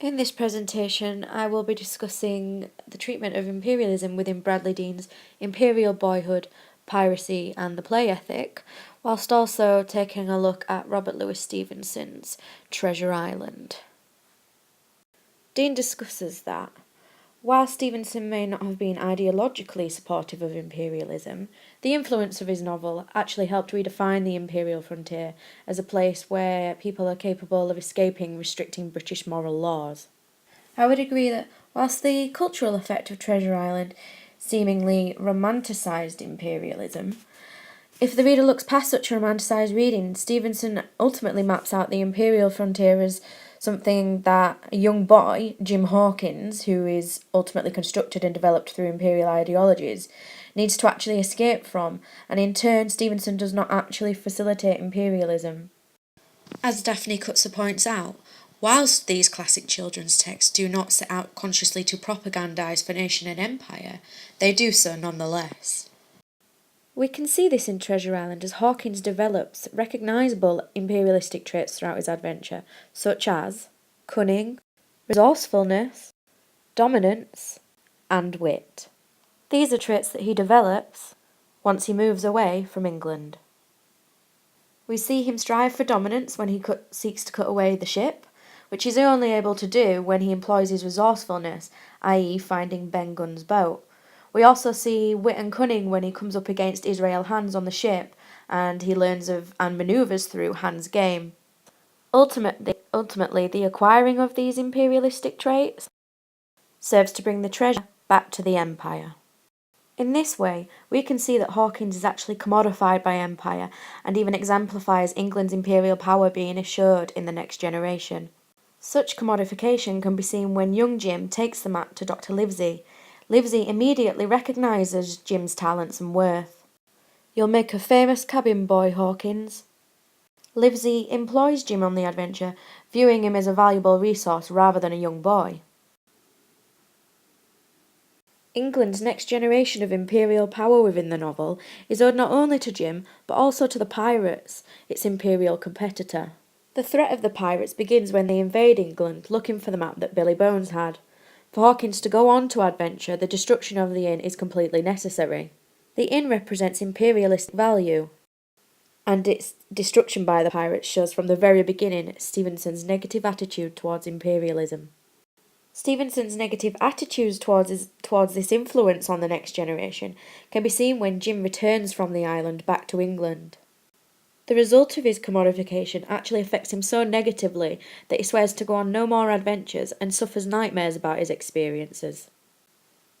In this presentation, I will be discussing the treatment of imperialism within Bradley Deane's Imperial Boyhood, Piracy and the Play Ethic, whilst also taking a look at Robert Louis Stevenson's Treasure Island. Deane discusses that, while Stevenson may not have been ideologically supportive of imperialism, the influence of his novel actually helped redefine the imperial frontier as a place where people are capable of escaping restricting British moral laws. I would agree that whilst the cultural effect of Treasure Island seemingly romanticised imperialism, if the reader looks past such a romanticised reading, Stevenson ultimately maps out the imperial frontier as something that a young boy, Jim Hawkins, who is ultimately constructed and developed through imperial ideologies, needs to actually escape from, and in turn Stevenson does not actually facilitate imperialism. As Daphne Cutser points out, whilst these classic children's texts do not set out consciously to propagandise for nation and empire, they do so nonetheless. We can see this in Treasure Island as Hawkins develops recognisable imperialistic traits throughout his adventure, such as cunning, resourcefulness, dominance, and wit. These are traits that he develops once he moves away from England. We see him strive for dominance when he seeks to cut away the ship, which he's only able to do when he employs his resourcefulness, i.e. finding Ben Gunn's boat. We also see wit and cunning when he comes up against Israel Hands on the ship, and he learns of and manoeuvres through Hands' game. Ultimately, the acquiring of these imperialistic traits serves to bring the treasure back to the empire. In this way, we can see that Hawkins is actually commodified by empire, and even exemplifies England's imperial power being assured in the next generation. Such commodification can be seen when young Jim takes the map to Dr. Livesey. Livesey immediately recognises Jim's talents and worth. "You'll make a famous cabin boy, Hawkins." Livesey employs Jim on the adventure, viewing him as a valuable resource rather than a young boy. England's next generation of imperial power within the novel is owed not only to Jim, but also to the pirates, its imperial competitor. The threat of the pirates begins when they invade England, looking for the map that Billy Bones had. For Hawkins to go on to adventure, the destruction of the inn is completely necessary. The inn represents imperialistic value, and its destruction by the pirates shows from the very beginning Stevenson's negative attitude towards imperialism. Stevenson's negative attitudes towards this influence on the next generation can be seen when Jim returns from the island back to England. The result of his commodification actually affects him so negatively that he swears to go on no more adventures and suffers nightmares about his experiences.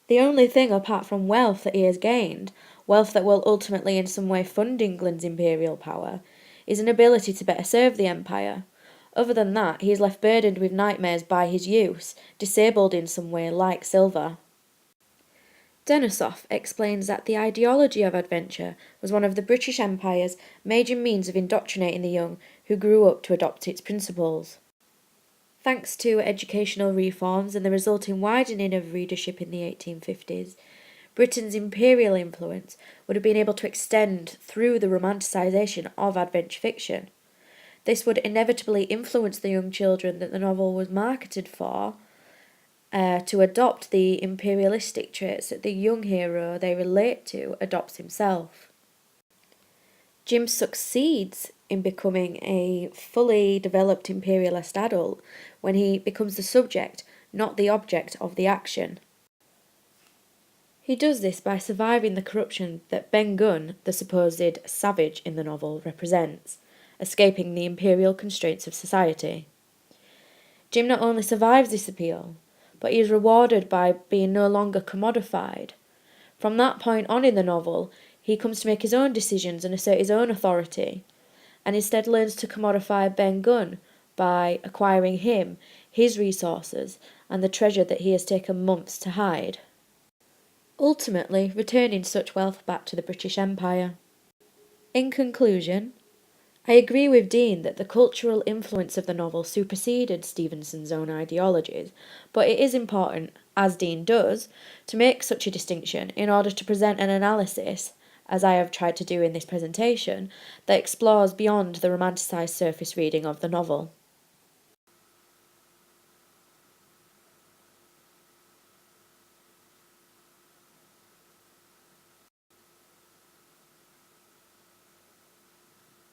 The only thing apart from wealth that he has gained, wealth that will ultimately in some way fund England's imperial power, is an ability to better serve the empire. Other than that, he is left burdened with nightmares by his use, disabled in some way like Silver. Denisov explains that the ideology of adventure was one of the British Empire's major means of indoctrinating the young who grew up to adopt its principles. Thanks to educational reforms and the resulting widening of readership in the 1850s, Britain's imperial influence would have been able to extend through the romanticisation of adventure fiction. This would inevitably influence the young children that the novel was marketed for, to adopt the imperialistic traits that the young hero they relate to adopts himself. Jim succeeds in becoming a fully developed imperialist adult when he becomes the subject, not the object of the action. He does this by surviving the corruption that Ben Gunn, the supposed savage in the novel, represents, escaping the imperial constraints of society. Jim not only survives this appeal, but he is rewarded by being no longer commodified. From that point on in the novel, he comes to make his own decisions and assert his own authority, and instead learns to commodify Ben Gunn by acquiring him, his resources, and the treasure that he has taken months to hide, ultimately returning such wealth back to the British Empire. In conclusion, I agree with Deane that the cultural influence of the novel superseded Stevenson's own ideologies, but it is important, as Deane does, to make such a distinction in order to present an analysis, as I have tried to do in this presentation, that explores beyond the romanticised surface reading of the novel.